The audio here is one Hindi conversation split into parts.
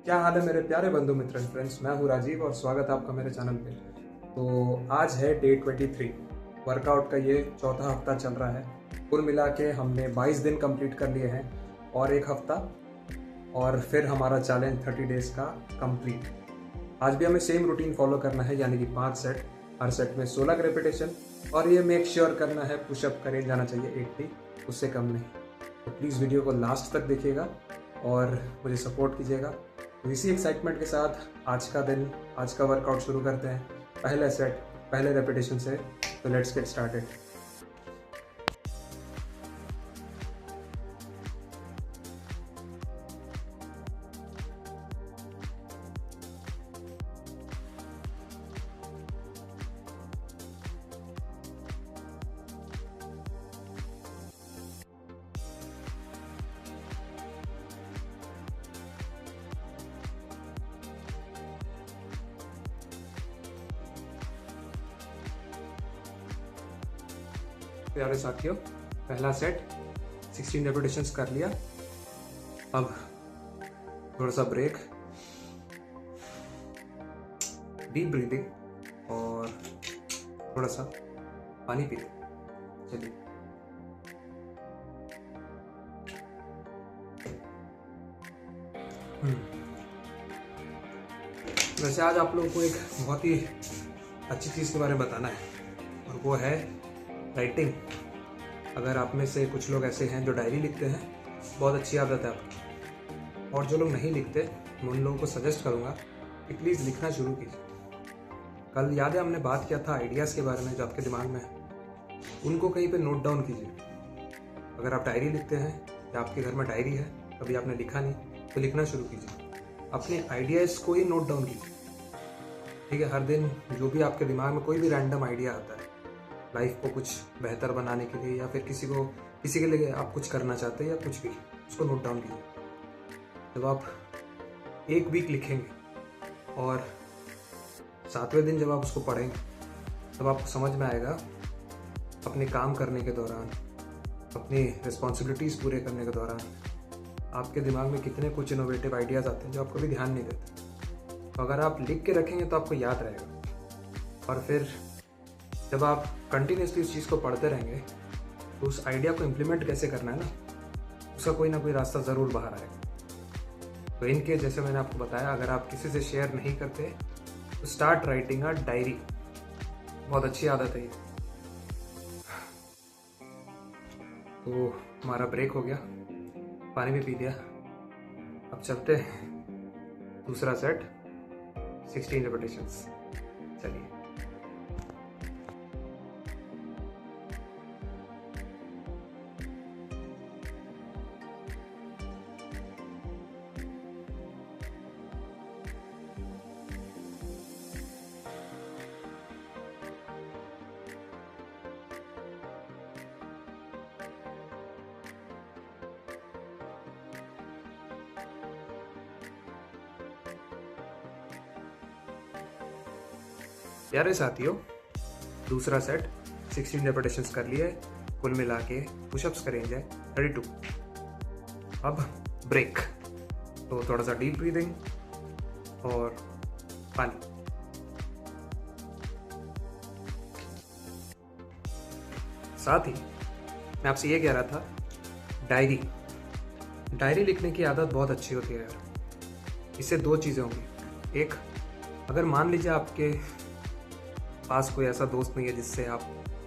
क्या हाल है मेरे प्यारे बंधु मित्र एंड फ्रेंड्स। मैं हूँ राजीव और स्वागत है आपका मेरे चैनल पे। तो आज है डे 23। वर्कआउट का ये चौथा हफ्ता चल रहा है। कुल मिला के हमने 22 दिन कंप्लीट कर लिए हैं और एक हफ्ता, और फिर हमारा चैलेंज 30 डेज का कंप्लीट। आज भी हमें सेम रूटीन फॉलो करना है, यानी कि 5 सेट, हर सेट में 16 का रेपिटेशन, और ये मेक श्योर करना है पुशअप करे जाना चाहिए 80, उससे कम नहीं। तो प्लीज़ वीडियो को लास्ट तक देखिएगा और मुझे सपोर्ट कीजिएगा। तो इसी एक्साइटमेंट के साथ आज का दिन, आज का वर्कआउट शुरू करते हैं। पहले सेट, पहले रेपिटेशन से। तो लेट्स गेट स्टार्टेड। प्यारे साथियों, पहला सेट 16 रेपिटेशंस कर लिया। अब थोड़ा सा ब्रेक, डीप ब्रीदिंग और थोड़ा सा पानी पीते। चलिए। वैसे आज आप लोगों को एक बहुत ही अच्छी चीज़ के बारे में बताना है, और वो है राइटिंग। अगर आप में से कुछ लोग ऐसे हैं जो डायरी लिखते हैं, बहुत अच्छी आदत है आपकी। और जो लोग नहीं लिखते, मैं उन लोगों को सजेस्ट करूंगा कि प्लीज़ लिखना शुरू कीजिए। कल याद है हमने बात किया था आइडियाज़ के बारे में जो आपके दिमाग में है, उनको कहीं पे नोट डाउन कीजिए। अगर आप डायरी लिखते हैं या आपके घर में डायरी है, कभी आपने लिखा नहीं, तो लिखना शुरू कीजिए। अपने आइडियाज़ को ही नोट डाउन कीजिए, ठीक है। हर दिन जो भी आपके दिमाग में कोई भी रैंडम आइडिया आता है, लाइफ को कुछ बेहतर बनाने के लिए या फिर किसी के लिए आप कुछ करना चाहते हैं या कुछ भी, उसको नोट डाउन कीजिए। जब आप एक वीक लिखेंगे और 7वें दिन जब आप उसको पढ़ेंगे, तब आपको समझ में आएगा अपने काम करने के दौरान, अपनी रिस्पॉन्सिबिलिटीज़ पूरे करने के दौरान आपके दिमाग में कितने कुछ इनोवेटिव आइडियाज़ आते हैं जो आप कभी ध्यान नहीं देते। तो अगर आप लिख के रखेंगे तो आपको याद रहेगा, और फिर जब आप कंटिन्यूसली उस चीज़ को पढ़ते रहेंगे तो उस आइडिया को इम्प्लीमेंट कैसे करना है ना, उसका कोई ना कोई रास्ता ज़रूर बाहर आएगा। तो इनके जैसे मैंने आपको बताया, अगर आप किसी से शेयर नहीं करते तो स्टार्ट राइटिंग अ डायरी। बहुत अच्छी आदत है ये। तो हमारा ब्रेक हो गया, पानी भी पी लिया। अब चलते हैं दूसरा सेट, 16 रेपिटेशंस। चलिए। प्यारे साथियों, दूसरा सेट 16 रेपिटेशंस कर लिए। कुल मिला के पुशअप्स करेंगे 32। अब ब्रेक, तो थोड़ा सा डीप ब्रीदिंग और पानी। साथ ही मैं आपसे ये कह रहा था, डायरी लिखने की आदत बहुत अच्छी होती है यार। इससे दो चीज़ें होंगी। एक, अगर मान लीजिए आपके पास कोई ऐसा दोस्त नहीं है जिससे आप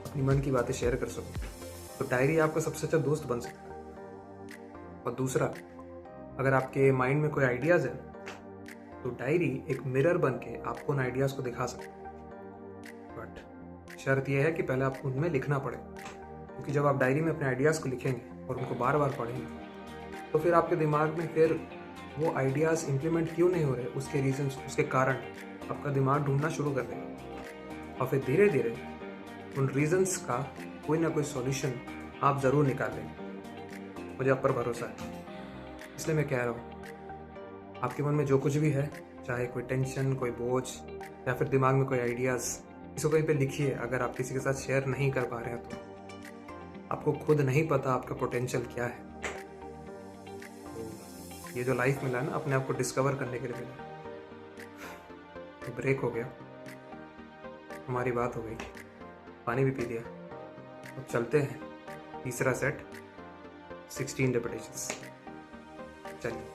अपनी मन की बातें शेयर कर सको, तो डायरी आपका सबसे अच्छा दोस्त बन सकता है। और दूसरा, अगर आपके माइंड में कोई आइडियाज़ है, तो डायरी एक मिरर बन के आपको उन आइडियाज़ को दिखा सकता है। बट शर्त यह है कि पहले आपको उनमें लिखना पड़े, क्योंकि जब आप डायरी में अपने आइडियाज़ को लिखेंगे और उनको बार बार पढ़ेंगे, तो फिर आपके दिमाग में फिर वो आइडियाज़ इम्प्लीमेंट क्यों नहीं हो रहे, उसके रीजंस, उसके कारण आपका दिमाग ढूंढना शुरू कर देगा। और फिर धीरे धीरे उन रीजंस का कोई ना कोई सॉल्यूशन आप ज़रूर निकाल लेंगे। मुझे आप पर भरोसा है, इसलिए मैं कह रहा हूँ, आपके मन में जो कुछ भी है, चाहे कोई टेंशन, कोई बोझ या फिर दिमाग में कोई आइडियाज़, इसको कहीं पे लिखिए। अगर आप किसी के साथ शेयर नहीं कर पा रहे हैं, तो आपको खुद नहीं पता आपका पोटेंशियल क्या है। ये जो लाइफ मिला ना, अपने आप को डिस्कवर करने के लिए मिला। तो ब्रेक हो गया, हमारी बात हो गई, पानी भी पी लिया। अब चलते हैं तीसरा सेट, 16 रेपिटेशंस। चलिए।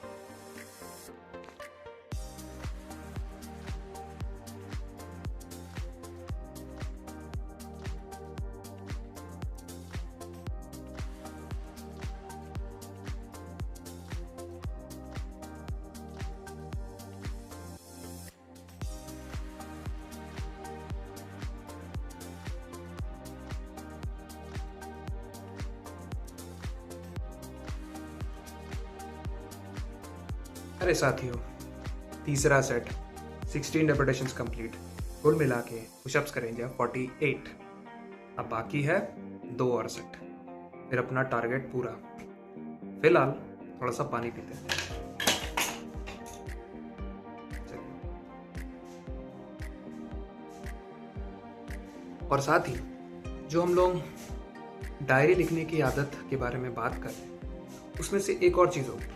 अरे साथियों, तीसरा सेट, 16 रेपिटेशंस कंप्लीट। कुल मिला के पुशअप्स करेंगे 48। अब बाकी है 2 और सेट, फिर अपना टारगेट पूरा। फिलहाल थोड़ा सा पानी पीते हैं। और साथ ही जो हम लोग डायरी लिखने की आदत के बारे में बात कर रहे हैं, उसमें से एक और चीज़ होगी।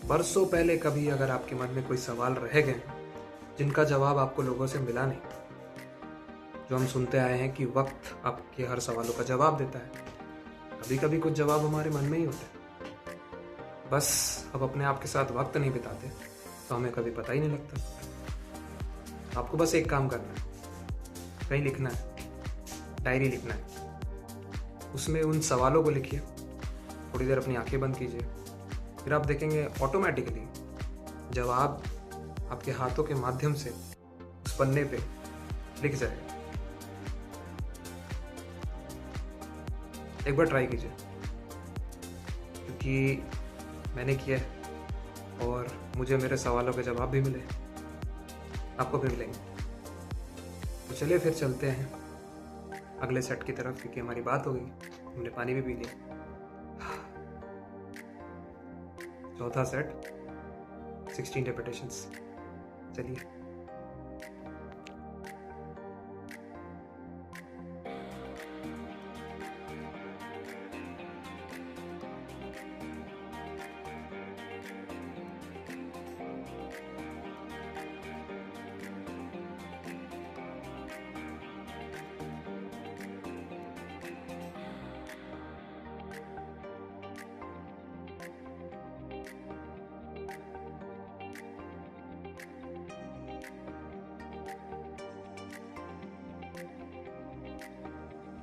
बरसों पहले कभी अगर आपके मन में कोई सवाल रह गए जिनका जवाब आपको लोगों से मिला नहीं, जो हम सुनते आए हैं कि वक्त आपके हर सवालों का जवाब देता है, कभी कभी कुछ जवाब हमारे मन में ही होते हैं। बस अब अपने आप के साथ वक्त नहीं बिताते तो हमें कभी पता ही नहीं लगता। आपको बस एक काम करना है, कहीं लिखना है, डायरी लिखना है। उसमें उन सवालों को लिखिए, थोड़ी देर अपनी आंखें बंद कीजिए, फिर आप देखेंगे ऑटोमेटिकली जवाब आपके हाथों के माध्यम से उस पन्ने पे लिख जाएगा। एक बार ट्राई कीजिए, क्योंकि मैंने किया है और मुझे मेरे सवालों के जवाब भी मिले, आपको भी मिलेंगे। तो चलिए फिर चलते हैं अगले सेट की तरफ, क्योंकि हमारी बात हो गई, हमने पानी भी पी लिया। चौथा सेट, 16 रेपिटेशंस। चलिए।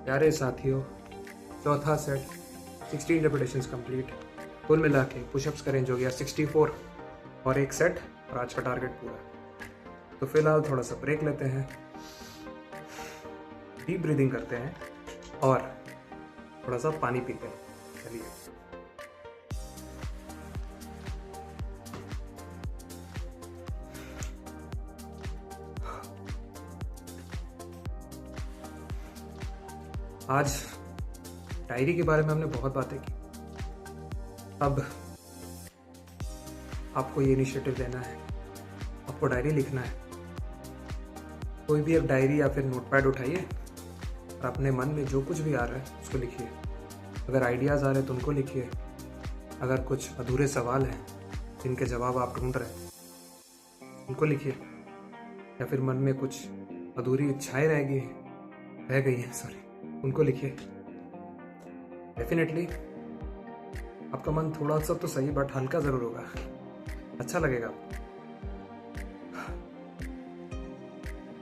प्यारे साथियों, चौथा सेट, 16 रेपिटेशंस कंप्लीट। कुल मिला के पुशअप्स करेंज हो गया 64 और एक सेट, और आज का टारगेट पूरा। तो फिलहाल थोड़ा सा ब्रेक लेते हैं, डीप ब्रीदिंग करते हैं और थोड़ा सा पानी पीते हैं। चलिए। आज डायरी के बारे में हमने बहुत बातें की। अब आपको ये इनिशिएटिव लेना है, आपको डायरी लिखना है। कोई भी एक डायरी या फिर नोटपैड उठाइए और अपने मन में जो कुछ भी आ रहा है उसको लिखिए। अगर आइडियाज़ आ रहे हैं तो उनको लिखिए। अगर कुछ अधूरे सवाल हैं जिनके जवाब आप ढूंढ रहे हैं उनको लिखिए। या फिर मन में कुछ अधूरी इच्छाएं रह गई हैं उनको लिखिए। डेफिनेटली आपका मन थोड़ा सा तो सही बट हल्का ज़रूर होगा, अच्छा लगेगा आपको।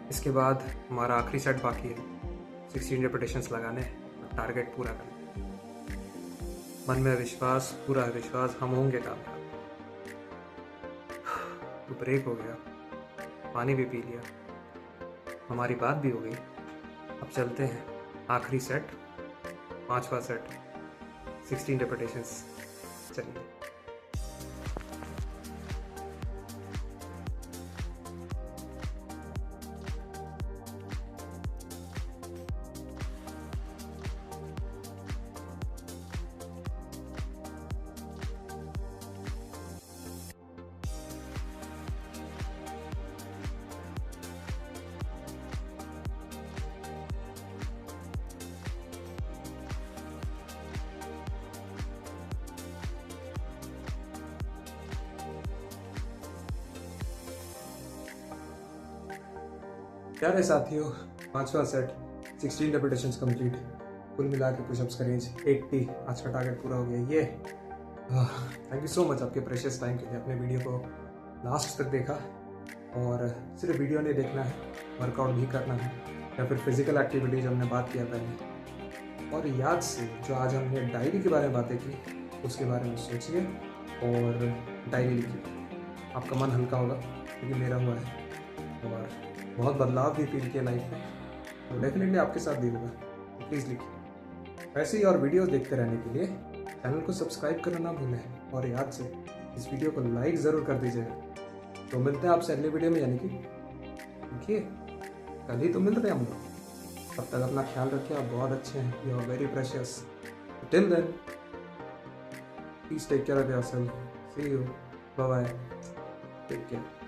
इसके बाद हमारा आखिरी सेट बाकी है, 16 रेपिटेशंस लगाने और टारगेट पूरा करना। मन में विश्वास, पूरा विश्वास, हम होंगे कामयाब। तो ब्रेक हो गया, पानी भी पी लिया, हमारी बात भी हो गई। अब चलते हैं आखिरी सेट, 5वां सेट, 16 रेपिटेशंस। चलिए। प्यारे साथियों, 5वां सेट 16 रेपिटेशंस कंप्लीट। कुल मिला के पुशअप्स का रेंज 80। आज का टारगेट पूरा हो गया ये। थैंक यू सो मच आपके प्रेशियस टाइम के लिए। अपने वीडियो को लास्ट तक देखा, और सिर्फ वीडियो नहीं देखना है, वर्कआउट भी करना है या फिर फिजिकल एक्टिविटी जो हमने बात किया पहले। और याद से जो आज हमने डायरी के बारे में बातें की, उसके बारे में सोचिए और डायरी लिखिए। आपका मन हल्का होगा, क्योंकि मेरा हुआ है, और बहुत बदलाव भी फील किया लाइफ में, तो डेफिनेटली आपके साथ भी होगा। तो प्लीज़ लिखिए। वैसे ही और वीडियोस देखते रहने के लिए चैनल को सब्सक्राइब करना ना भूलें, और याद से इस वीडियो को लाइक ज़रूर कर दीजिएगा। तो मिलते हैं आपसे अगले वीडियो में, यानी कि देखिए कल ही तो मिल रहे हैं हम लोग। तब तक अपना ख्याल रखिए, आप बहुत अच्छे हैं, you are very precious. Till then please take care of yourself. See you, bye bye, take care.